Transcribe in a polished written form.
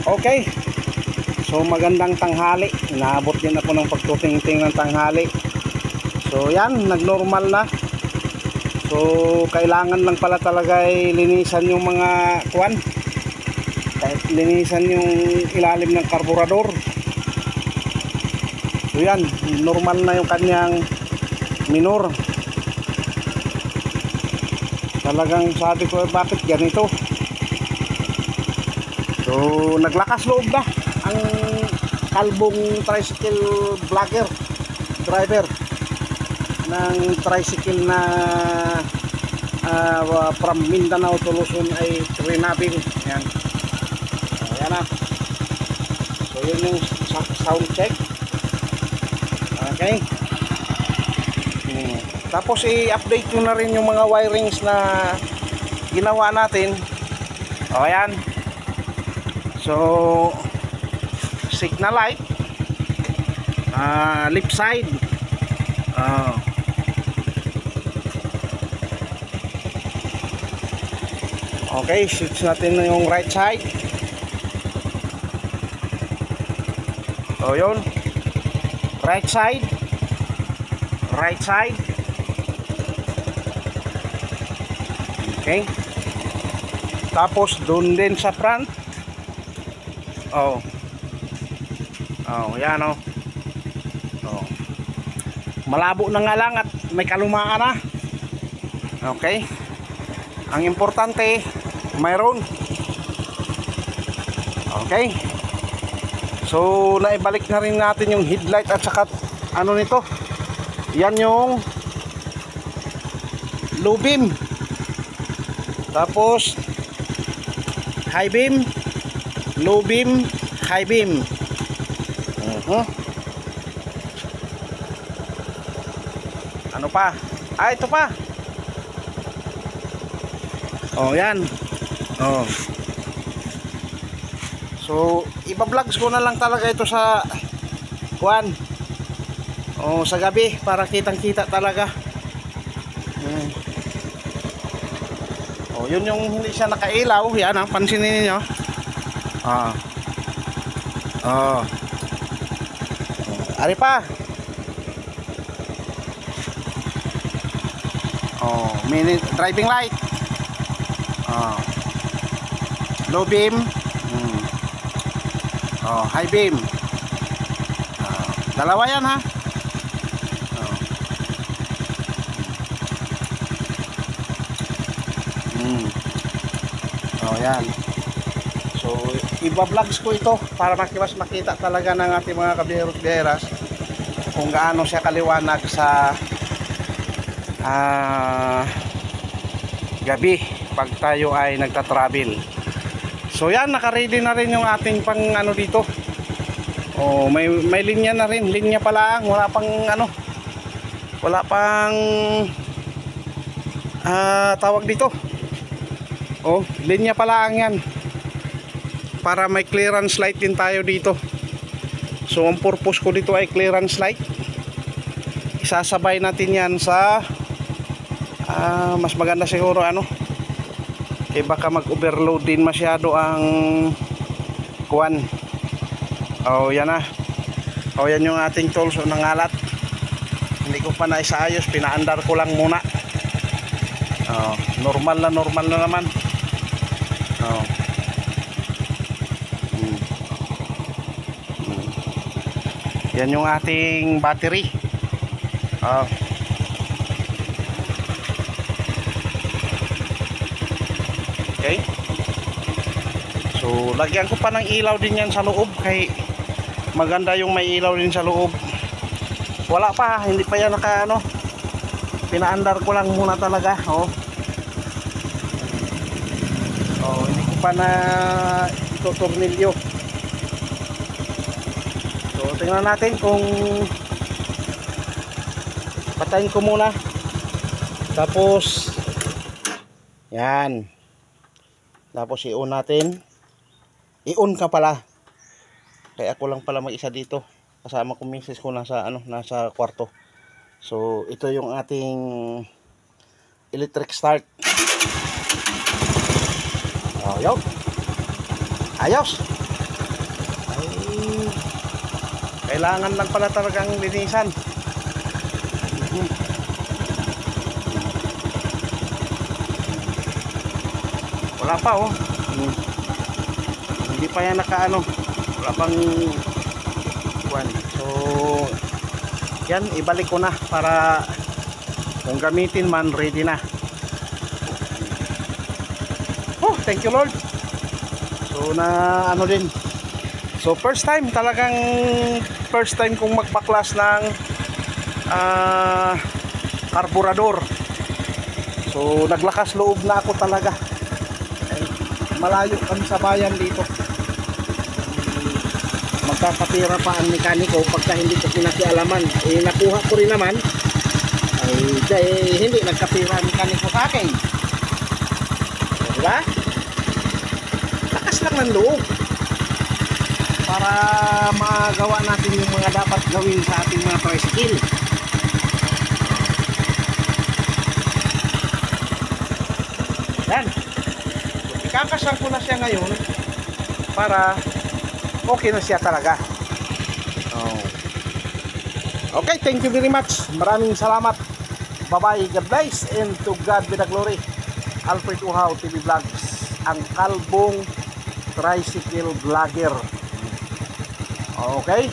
Okay. So magandang tanghali. Inaabot din ako ng pagtutingting ng tanghali. So yan, nagnormal na. So kailangan lang pala talaga ay linisan yung mga kuwan. Kahit linisan yung ilalim ng karburador. So yan, normal na yung kanyang minor. Talagang sabi ko, bakit ganito? So naglakas loob na ang kalbong tricycle vlogger driver ng tricycle na from Mindanao to Luzon ay Trinabil. Yan. Ayan na. So yun yung sound check. Okay. Tapos i-update ko na rin yung mga wirings na ginawa natin. O ayan. So signal light, left side, okay, switch natin na yung right side. So yun, right side, okay. Tapos doon din sa front. Oh, yan oh. Malabo na nga lang at may kalumaan na. Okay. Ang importante, mayroon. Okay. So, naibalik na rin natin yung headlight at saka ano nito. Yan yung low beam. Tapos high beam, low beam, high beam. Ano pa? Ito pa. Oh, yan. Oh. So, iba-vlogs ko na lang talaga ito sa kuan. Oh, sa gabi para kitang-kita talaga. Oh, yun yung hindi siya nakailaw. Yan, pansinin niyo. Ari pa. Minute driving light. Low beam. High beam. Dalawa yan ha. Yan. So iba-vlogs ko ito para mas makita talaga ng ating mga kabiyeros-biyeras kung gaano siya kaliwanag sa gabi pag tayo ay nagta-travel. So yan, naka-ready na rin yung ating pang ano dito. May linya na rin, linya pa lang, wala pang ano, wala pang tawag dito. Linya pa lang yan para may clearance light din tayo dito. So ang purpose ko dito ay clearance light. Isasabay natin yan sa mas maganda siguro ano, kaya baka mag-overload din masyado ang kuwan. Yan na. Yan yung ating tools nangalat. Hindi ko pa naisayos, pinaandar ko lang muna. Normal na naman. Yan yung ating battery. Okay. So lagyan ko pa ng ilaw din yan sa loob kay maganda yung may ilaw din sa loob. Wala pa, hindi pa yan naka ano. Pinaandar ko lang muna talaga. Hindi ko pa na ito tornilyo. So tingnan natin kung patayin ko muna. Tapos yan. Tapos i-on natin. I-on ka pala. Kaya ako lang pala mag-isa dito. Kasama ko misis ko nasa kwarto. So ito yung ating electric start. Ayos. Eh, kailangan lang pala talagang linisan. Wala pa oh. Hindi pa yan nakaano. Wala pang kuwan. So yan, ibalik ko na para kung gamitin man, ready na. Oh, thank you Lord. So na ano din. So first time kong magbaklas ng karburador. So naglakas loob na ako talaga. Malayo kami sa bayan dito. Magkakapira pa ang mekaniko pagka hindi ko pinakialaman. Nakuha ko rin naman. Hindi nagkapira ang mekaniko sa akin. Diba? Lakas lang ng loob para magawa natin yung mga dapat gawin sa ating mga tricycle. Yan. Ikakasang ko na siya ngayon para okay na siya talaga. Okay, thank you very much. Maraming salamat. Bye-bye. God bless and to God be the glory. Alfred Uhaw TV Vlogs, ang kalbong tricycle vlogger. Okay?